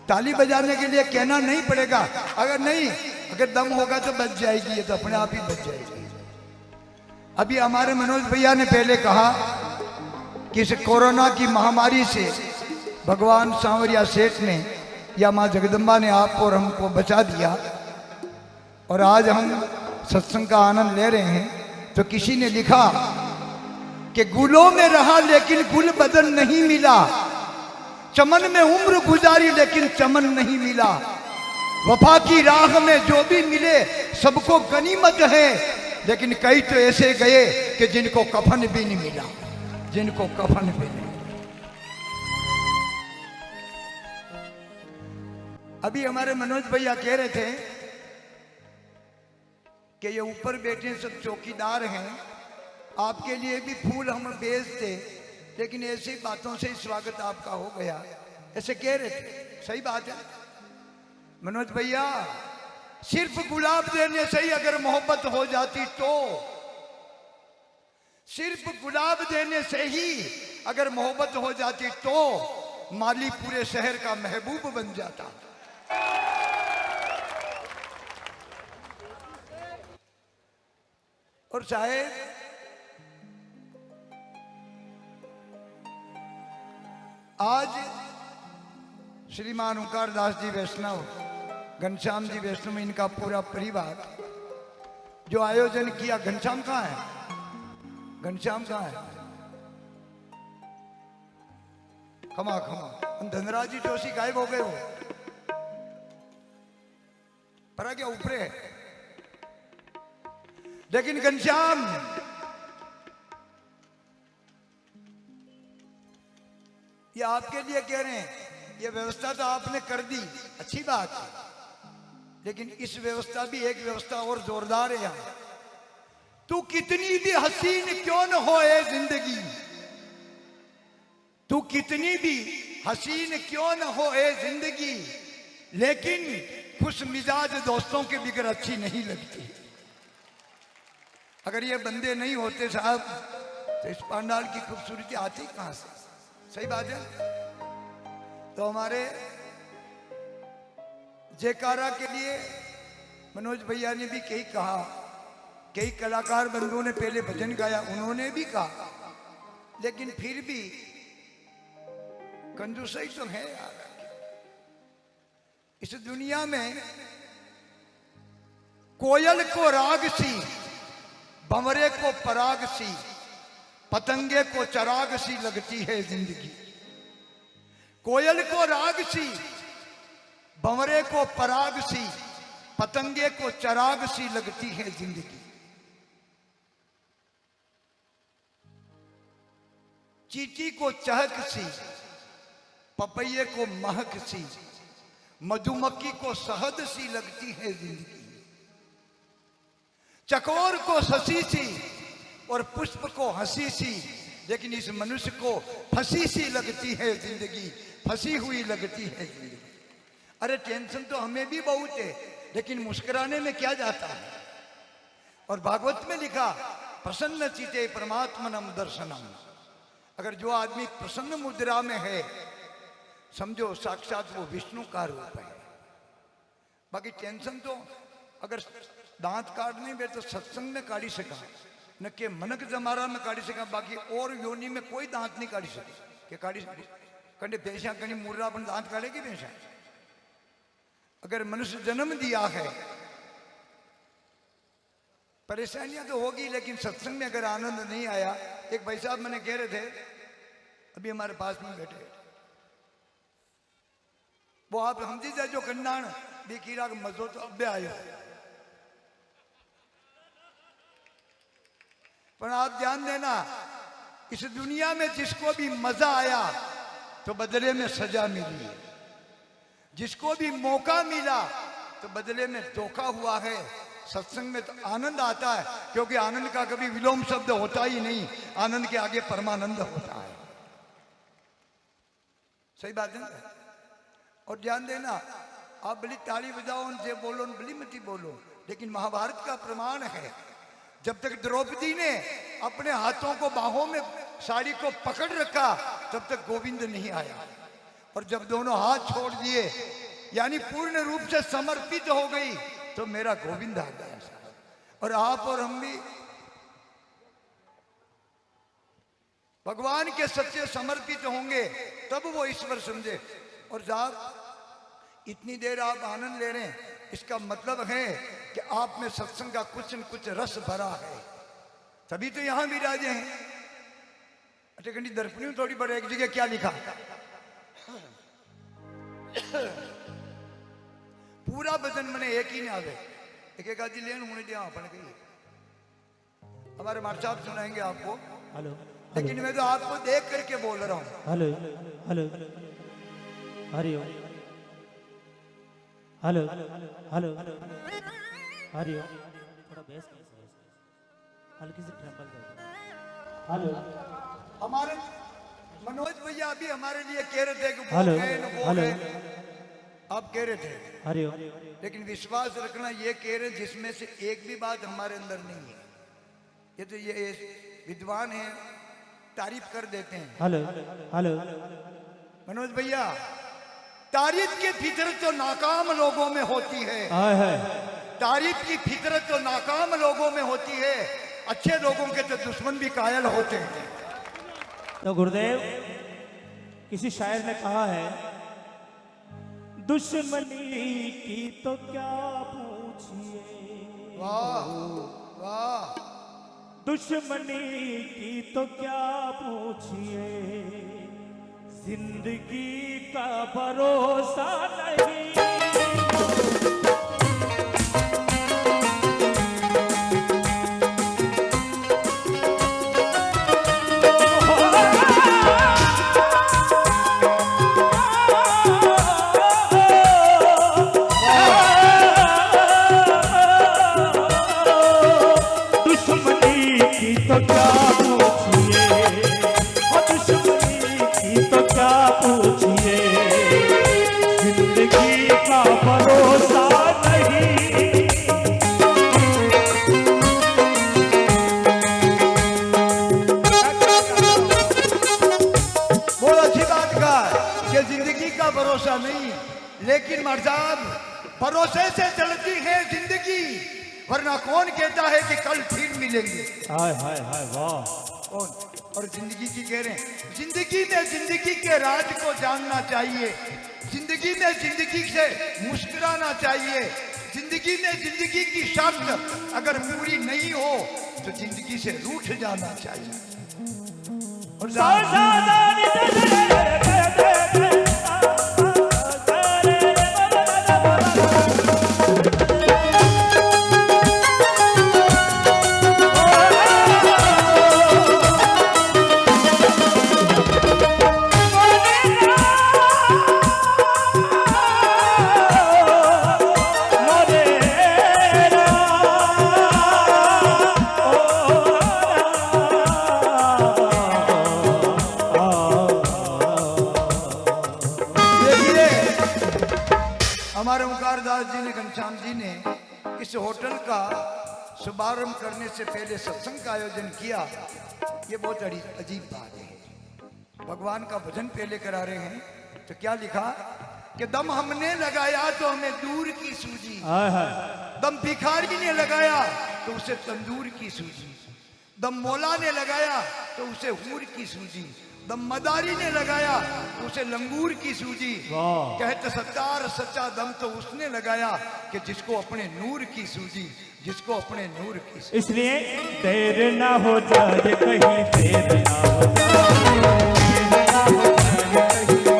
ताली बजाने के लिए कहना नहीं पड़ेगा। अगर दम होगा तो बच जाएगी, ये तो अपने आप ही बच जाएगी। अभी हमारे मनोज भैया ने पहले कहा कि इस कोरोना की महामारी से भगवान सांवरिया सेठ ने या माँ जगदम्बा ने आप और हमको बचा दिया, और आज हम सत्संग का आनंद ले रहे हैं। तो किसी ने लिखा कि गुलों में रहा लेकिन गुल बदन नहीं मिला, चमन में उम्र गुजारी लेकिन चमन नहीं मिला, वफा की राह में जो भी मिले सबको गनीमत है, लेकिन कई तो ऐसे गए कि जिनको कफन भी नहीं मिला, जिनको कफन भी नहीं। अभी हमारे मनोज भैया कह रहे थे कि ये ऊपर बैठे सब चौकीदार हैं, आपके लिए भी फूल हम बेचते, लेकिन ऐसी बातों से स्वागत आपका हो गया, ऐसे कह रहे थे। सही बात है मनोज भैया, सिर्फ गुलाब देने से ही अगर मोहब्बत हो जाती तो, सिर्फ गुलाब देने से ही अगर मोहब्बत हो जाती तो माली पूरे शहर का महबूब बन जाता। और शायद आज श्रीमान ओंकार दास जी वैष्णव, घनश्याम जी वैष्णव, इनका पूरा परिवार जो आयोजन किया। घनश्याम कहाँ है? घनश्याम कहाँ है? खमा खमा, धनराज जी जोशी गायब हो गए हो, पर क्या ऊपर है। लेकिन घनश्याम, ये आपके लिए कह रहे हैं, ये व्यवस्था तो आपने कर दी, अच्छी बात है, लेकिन इस व्यवस्था भी एक व्यवस्था और जोरदार है यहां। तू कितनी भी हसीन क्यों न हो ए जिंदगी, तू कितनी भी हसीन क्यों न हो ए जिंदगी, लेकिन खुश मिजाज दोस्तों के बिगड़ अच्छी नहीं लगती। अगर ये बंदे नहीं होते साहब तो इस पंडाल की खूबसूरती आती कहां से? सही बात है। तो हमारे जयकारा के लिए मनोज भैया ने भी कई कहा, कई कलाकार बंधुओं ने पहले भजन गाया, उन्होंने भी कहा, लेकिन फिर भी कंजूसई तो है यार। इस दुनिया में कोयल को राग सी, भंवरे को पराग सी, पतंगे को चराग सी लगती है जिंदगी। कोयल को राग सी, भंवरे को पराग सी, पतंगे को चराग सी लगती है जिंदगी। चींटी को चहक सी, पपैये को महक सी, मधुमक्खी को शहद सी लगती है जिंदगी। चकोर को शशि सी और पुष्प को हंसी सी, लेकिन इस मनुष्य को फंसी सी लगती है जिंदगी, फंसी हुई लगती है जिंदगी। अरे टेंशन तो हमें भी बहुत है, लेकिन मुस्कुराने में क्या जाता है। और भागवत में लिखा, प्रसन्न चिते परमात्मनम दर्शनम। अगर जो आदमी प्रसन्न मुद्रा में है, समझो साक्षात वो विष्णु का रूप है। बाकी टेंशन तो अगर दांत काटने में तो सत्संग में काढ़ी सका, न के मनक जमारा में काढ़ी सका, बाकी और योनि में कोई दांत नहीं काढ़ी सके। के काढ़ी कंडे पेशा कहीं मुर्रा अपन दांत काढ़ेगी पेशा। अगर मनुष्य जन्म दिया है, परेशानियां तो होगी, लेकिन सत्संग में अगर आनंद नहीं आया। एक भाई साहब मैंने कह रहे थे, अभी हमारे पास में बैठे, वो आप समझी जाए जो कन्नाण बेकीरा मजो तो अब आयो, पर आप ध्यान देना, इस दुनिया में जिसको भी मजा आया तो बदले में सजा मिली है, जिसको भी मौका मिला तो बदले में धोखा हुआ है। सत्संग में तो आनंद आता है, क्योंकि आनंद का कभी विलोम शब्द होता ही नहीं, आनंद के आगे परमानंद होता है। सही बात है। और ध्यान देना, आप भली ताली बजाओ, उनसे बोलो, भली मती बोलो, लेकिन महाभारत का प्रमाण है, जब तक द्रौपदी ने अपने हाथों को बाहों में साड़ी को पकड़ रखा, तब तक गोविंद नहीं आया। और जब दोनों हाथ छोड़ दिए यानी पूर्ण रूप से समर्पित हो गई तो मेरा गोविंद आ गया साहब। और आप और हम भी भगवान के सच्चे समर्पित होंगे तब वो ईश्वर समझे। और साहब इतनी देर आप आनंद ले रहे हैं, इसका मतलब है कि आप में सत्संग का कुछ न कुछ रस भरा है, तभी तो यहां विराजे हैं। अच्छा घंटी दर्पणी थोड़ी बड़े एक जगह क्या लिखा, पूरा भजन मैंने एक ही ना आवे, एक आदि लेन होने दिया अपन गई। हमारे मार साहब सुनाएंगे आपको, हेलो, लेकिन मैं तो आपको देख करके बोल रहा हूँ। Hello hello Hariom, hello hello Hariom, थोड़ा बेस हल्की सी ट्रम्बल कर। हेलो हमारे मनोज भैया अभी हमारे लिए कह रहे थे कि वो हेलो, है न वो हेलो। है, आप कह रहे थे, हरिओम, लेकिन विश्वास रखना ये कह रहे जिसमें से एक भी बात हमारे अंदर नहीं है। ये तो ये विद्वान है, तारीफ कर देते हैं। हेलो हेलो मनोज भैया, तारीफ की फितरत तो नाकाम लोगों में होती है, हाय हाय, तारीफ की फितरत तो नाकाम लोगों में होती है, अच्छे लोगों के तो दुश्मन भी कायल होते हैं। तो गुरुदेव किसी शायर ने कहा है, दुश्मनी की तो क्या पूछिए, वाह वाह, दुश्मनी की तो क्या पूछिए, जिंदगी का भरोसा नहीं। भरोसा नहीं, लेकिन मर्जाब भरोसे से चलती है जिंदगी, वरना कौन कहता है कि कल फिर मिलेंगे। हाय हाय हाय वाह, कौन? और जिंदगी की कह रहे हैं, जिंदगी में जिंदगी के राज को जानना चाहिए, जिंदगी में जिंदगी से मुस्कुराना चाहिए, जिंदगी में जिंदगी की शर्त अगर पूरी नहीं हो तो जिंदगी से रूठ जाना चाहिए। और हमारे ओंकार दास जी ने, घनश्याम जी ने इस होटल का शुभारंभ करने से पहले सत्संग का आयोजन किया। ये बहुत अजीब बात है। भगवान का भजन पहले करा रहे हैं तो क्या लिखा कि दम हमने लगाया तो हमें दूर की सूझी, दम भिखारी ने लगाया तो उसे तंदूर की सूझी, दम मौला ने लगाया तो उसे हूर की सूझी, दम मदारी ने लगाया तो उसे लंगूर की सूझी। कहते सत्तार सच्चा दम तो उसने लगाया कि जिसको अपने नूर की सूझी, जिसको अपने नूर की सूझी। इसलिए देर ना हो जाए कहीं, देर ना हो जाए, देर ना हो जाए कहीं।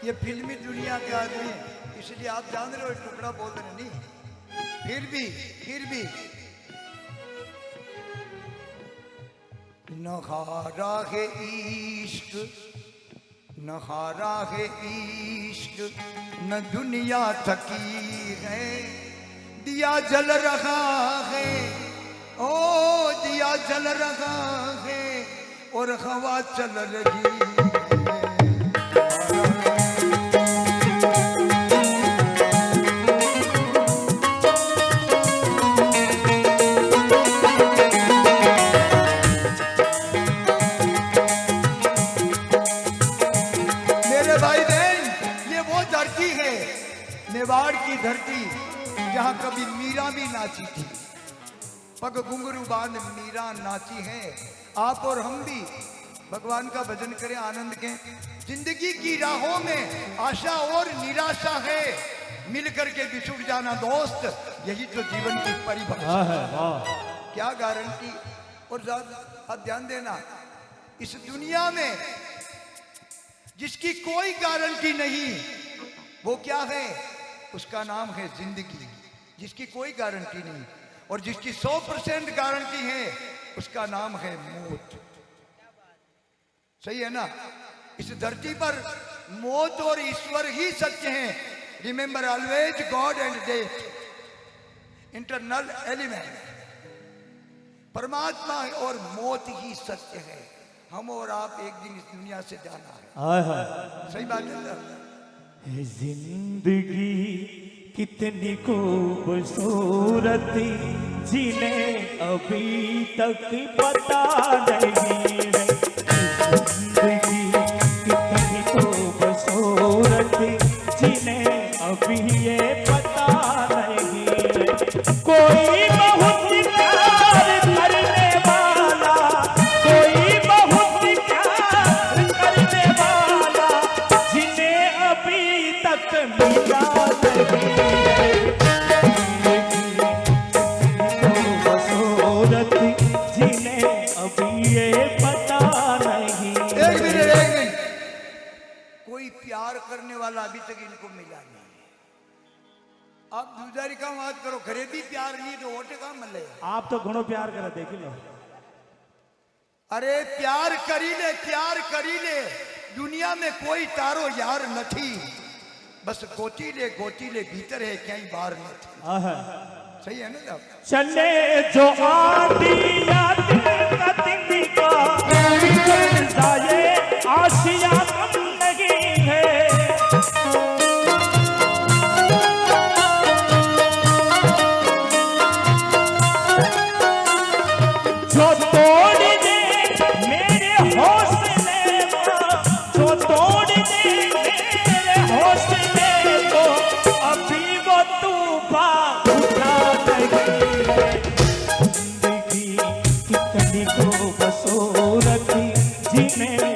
ये फिल्मी दुनिया के आदमी, इसलिए आप जान रहे हो टुकड़ा बोल रहे नहीं, फिर भी नखारा है इश्क न हारा है इश्क न दुनिया थकी है, दिया जल रहा है, ओ दिया जल रहा है और हवा चल रही है। मेवाड़ की धरती जहां कभी मीरा भी नाची थी, पग घुंघरू बांध मीरा नाची है। आप और हम भी भगवान का भजन करें, आनंद के। जिंदगी की राहों में आशा और निराशा है, मिल करके बिछुड़ जाना दोस्त, यही तो जीवन की परिभाषा है। क्या गारंटी। और आप ध्यान देना, इस दुनिया में जिसकी कोई गारंटी नहीं, वो क्या है? उसका नाम है जिंदगी, जिसकी कोई गारंटी नहीं। और जिसकी 100% गारंटी है, उसका नाम है मौत। सही है ना? इस धरती पर मौत और ईश्वर ही सत्य हैं। Remember always God and death, internal element. परमात्मा और मौत ही सत्य है। हम और आप एक दिन इस दुनिया से जाना है। सही बात है ना? जिंदगी कितनी खूबसूरत, जिन्हें अभी तक पता नहीं है। जिंदगी कितनी खूबसूरत, जिन्हें अभी ये पता नहीं है। कोई बहुत प्यार करने वाला, कोई बहुत प्यार करने वाला, जिन्हें अभी तक मिला नहीं है। खूबसूरत, जिन्हें अभी ये पता नहीं। एक मिनट। कोई प्यार करने वाला अभी तक इनको मिला नहीं। आप दूसरी का बात करो, घरे भी प्यार नहीं तो ओटे का मिले। आप तो घणो प्यार करा, देख लो। अरे प्यार करी ले, प्यार करी ले। दुनिया में कोई तारो यार नहीं, बस गोतीले गोतीले भीतर है, कहीं बाहर नहीं। सही है ना साहब? चले जो आदिया आशिया कम नहीं है। जो तोड़ दे मेरे हौसले को, जो तोड़ दे मेरे हौसले को, अभी वो तूफान उठा नहीं है। जिंदगी कितनी खूबसूरत, जिन्हें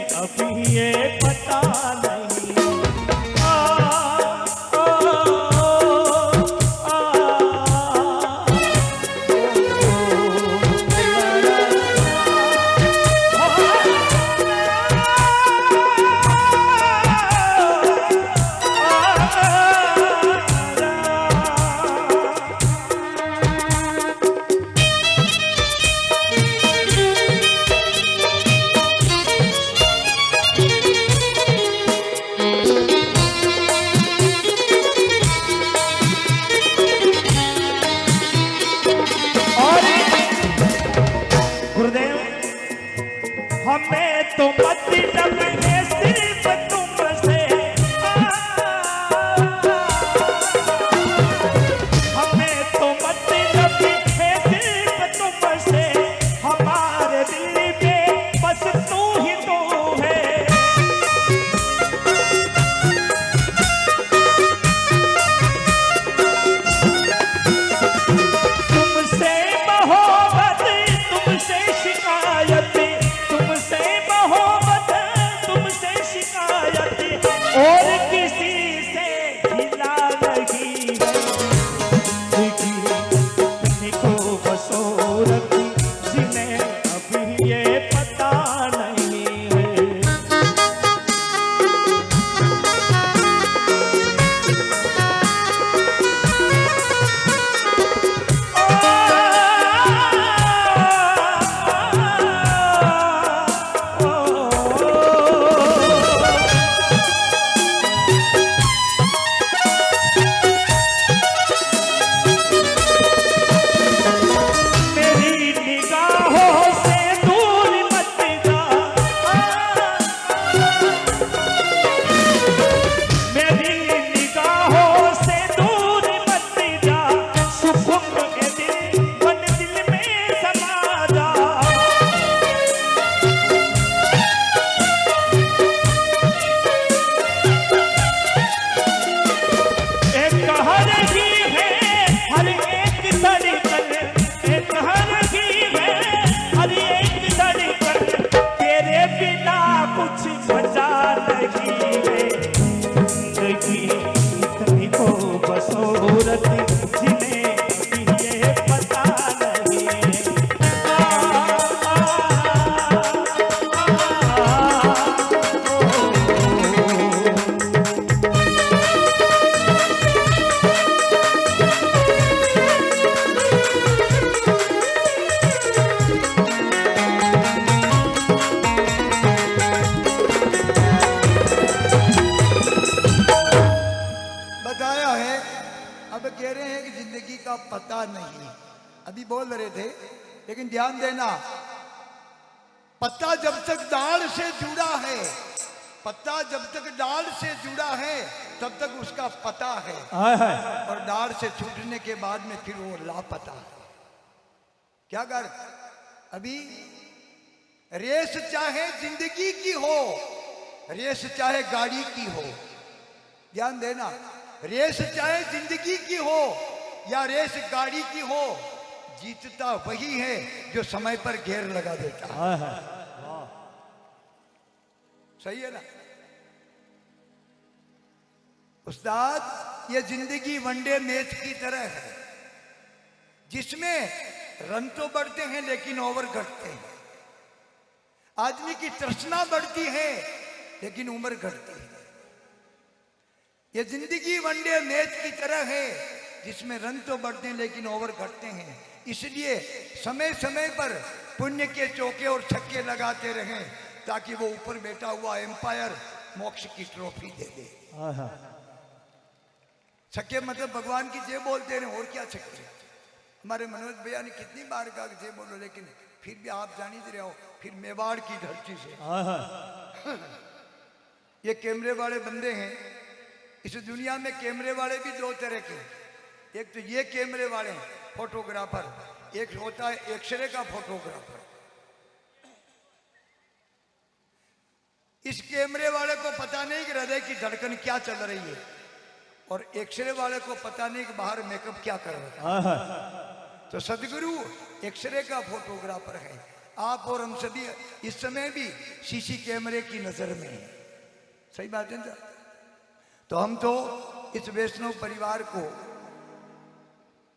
अब कह रहे हैं कि जिंदगी का पता नहीं, अभी बोल रहे थे, लेकिन ध्यान देना, पत्ता जब तक डाल से जुड़ा है, पत्ता जब तक डाल से जुड़ा है तब तक उसका पता है, हाय हाय। और डाल से छूटने के बाद में फिर वो लापता है। क्या कर, अभी रेस चाहे जिंदगी की हो, रेस चाहे गाड़ी की हो, ध्यान देना, रेस चाहे जिंदगी की हो या रेस गाड़ी की हो, जीतता वही है जो समय पर घेर लगा देता है। हाय हाय। सही है ना उस्ताद? ये जिंदगी वनडे मैच की तरह है, जिसमें रन तो बढ़ते हैं लेकिन ओवर घटते हैं। आदमी की तृष्णा बढ़ती है लेकिन उम्र घटती है। ये जिंदगी वनडे मैच की तरह है, जिसमें रन तो बढ़ते हैं लेकिन ओवर घटते हैं। इसलिए समय समय पर पुण्य के चौके और छक्के लगाते रहें, ताकि वो ऊपर बैठा हुआ एम्पायर मोक्ष की ट्रॉफी दे दे। हाय हाय। छक्के मतलब भगवान की जय बोलते रहे, और क्या छक्के। हमारे मनोज भैया ने कितनी बार कहा जय बोलो, लेकिन फिर भी आप जान ही रहे हो, फिर मेवाड़ की धरती से। हाय हाय। ये कैमरे वाले बंदे हैं। इस दुनिया में कैमरे वाले भी दो तरह के, एक तो ये कैमरे वाले हैं फोटोग्राफर, एक होता है एक्सरे का फोटोग्राफर। इस कैमरे वाले को पता नहीं कि हृदय की धड़कन क्या चल रही है, और एक्सरे वाले को पता नहीं कि बाहर मेकअप क्या कर रहा है। हाय हाय। तो सदगुरु एक्सरे का फोटोग्राफर है। आप और हम सभी इस समय भी सीसी कैमरे की नजर में है। सही बात है ना? तो हम तो इस वैष्णव परिवार को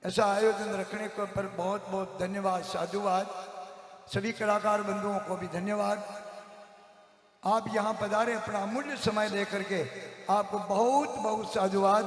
ऐसा आयोजन रखने को पर बहुत बहुत धन्यवाद, साधुवाद। सभी कलाकार बंधुओं को भी धन्यवाद। आप यहाँ पधारे, अपना अमूल्य समय लेकर के आपको बहुत बहुत साधुवाद।